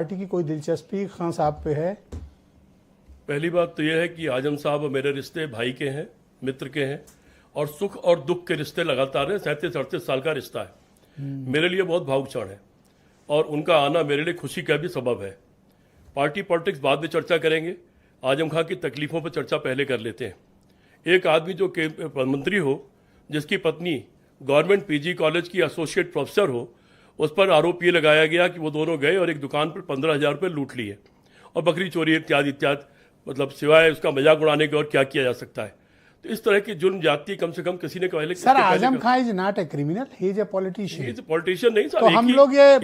Party की कोई दिलचस्पी खान साहब पे है? पहली बात तो यह है कि आजम साहब मेरे रिश्ते भाई के हैं, मित्र के हैं, और सुख और दुख के रिश्ते लगातार हैं। 37-38 साल का रिश्ता है। मेरे लिए बहुत भावुक क्षण है और उनका आना मेरे लिए खुशी का भी सबब है। पार्टी पॉलिटिक्स बाद में चर्चा करेंगे, आजम खां की तकलीफों पर चर्चा पहले कर लेते हैं। एक आदमी जो मंत्री हो, जिसकी पत्नी गवर्नमेंट पीजी कॉलेज की एसोसिएट प्रोफेसर हो, उस पर आरोप ये लगाया गया कि वो दोनों गए और एक दुकान पर 15,000 रुपये लूट लिए और बकरी चोरी इत्यादि इत्यादि, मतलब सिवाय उसका मजाक उड़ाने के और क्या किया जा सकता है। तो इस तरह की जुर्म जाति कम से कम किसी ने पहले। Sir, Azam Khan is not a criminal, he is a politician. Politician नहीं सर। तो हम लोग ये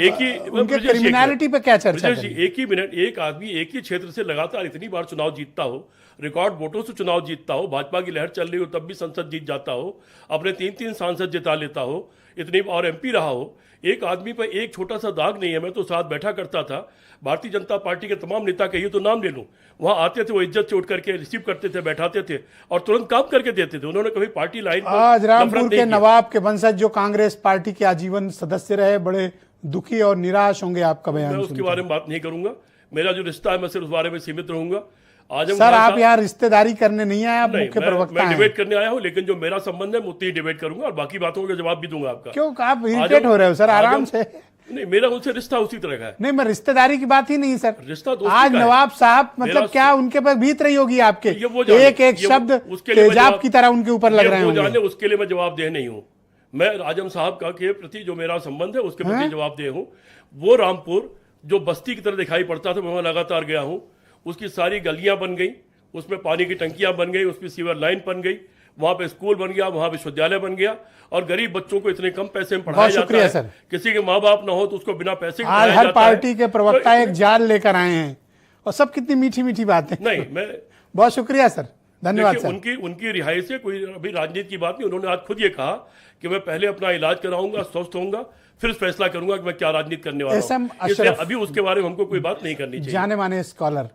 उनके क्रिमिनलिटी पे क्या चर्चा करें? एक ही मिनट, एक आदमी एक ही क्षेत्र से लगातार इतनी बार चुनाव जीतता हो, रिकॉर्ड वोटों से चुनाव जीतता हो, भाजपा की लहर चल रही हो तब भी संसद जीत जाता हो, अपने 3-3 सांसद जिता लेता हो, इतनी और एमपी रहा हो, एक आदमी पर एक छोटा सा दाग नहीं है। मैं तो साथ बैठा करता था, भारतीय जनता पार्टी के तमाम नेता कहिए तो नाम ले लूं, वहां आते थे, वो इज्जत से उठ करके रिसीव करते थे, बैठाते थे और तुरंत काम करके देते थे। उन्होंने कभी पार्टी लाइन पर आज रामपुर के नवाब के वंशज जो कांग्रेस पार्टी के आजीवन सदस्य रहे, बड़े दुखी और निराश होंगे आपका बयान। मैं उसके बारे में बात नहीं करूंगा। मेरा जो रिश्ता है मैं सिर्फ उस बारे में सीमित रहूंगा। सर, आप यहाँ रिश्तेदारी करने नहीं आए, आप मुख्य प्रवक्ता हैं। मैं डिबेट करने आया हूँ, लेकिन जो मेरा संबंध है मैं उतनी डिबेट करूंगा और बाकी बातों का जवाब भी दूंगा आपका। क्यों आप इरिटेट हो रहे हो सर? आराम से। नहीं, मेरा उनसे रिश्ता उसी तरह का है। नहीं, मैं रिश्तेदारी की बात ही नहीं सर, रिश्ता आज नवाब साहब मतलब क्या उनके पर बीत रही होगी आपके, एक एक शब्द तेजाब की तरह उनके ऊपर लग रहे हैं। उसके लिए मैं जवाबदेह नहीं हूँ। मैं आजम साहब का के प्रति जो मेरा संबंध है उसके प्रति जवाबदेह हूँ। वो रामपुर जो बस्ती की तरह दिखाई पड़ता था, मैं वहां लगातार गया हूँ। उसकी सारी गलियां बन गई, उसमें पानी की टंकियां बन गई, उसमें सीवर लाइन बन गई, वहां पे स्कूल बन गया, वहां विश्वविद्यालय बन गया और गरीब बच्चों को इतने कम पैसे में पढ़ाया जाता है। सर, किसी के माँ बाप ना हो तो उसको बिना पैसे के आज हर पार्टी के प्रवक्ता एक जाल लेकर आए हैं और सब कितनी मीठी मीठी बातें। नहीं, मैं बहुत शुक्रिया सर, धन्यवाद सर। उनकी रिहाई से कोई अभी राजनीति की बात नहीं। उन्होंने आज खुद ये कहा कि मैं पहले अपना इलाज कराऊंगा, स्वस्थ होऊंगा, फिर फैसला करूंगा कि मैं क्या राजनीति करने वाला हूं। अभी उसके बारे में हमको कोई बात नहीं करनी चाहिए। जाने माने स्कॉलर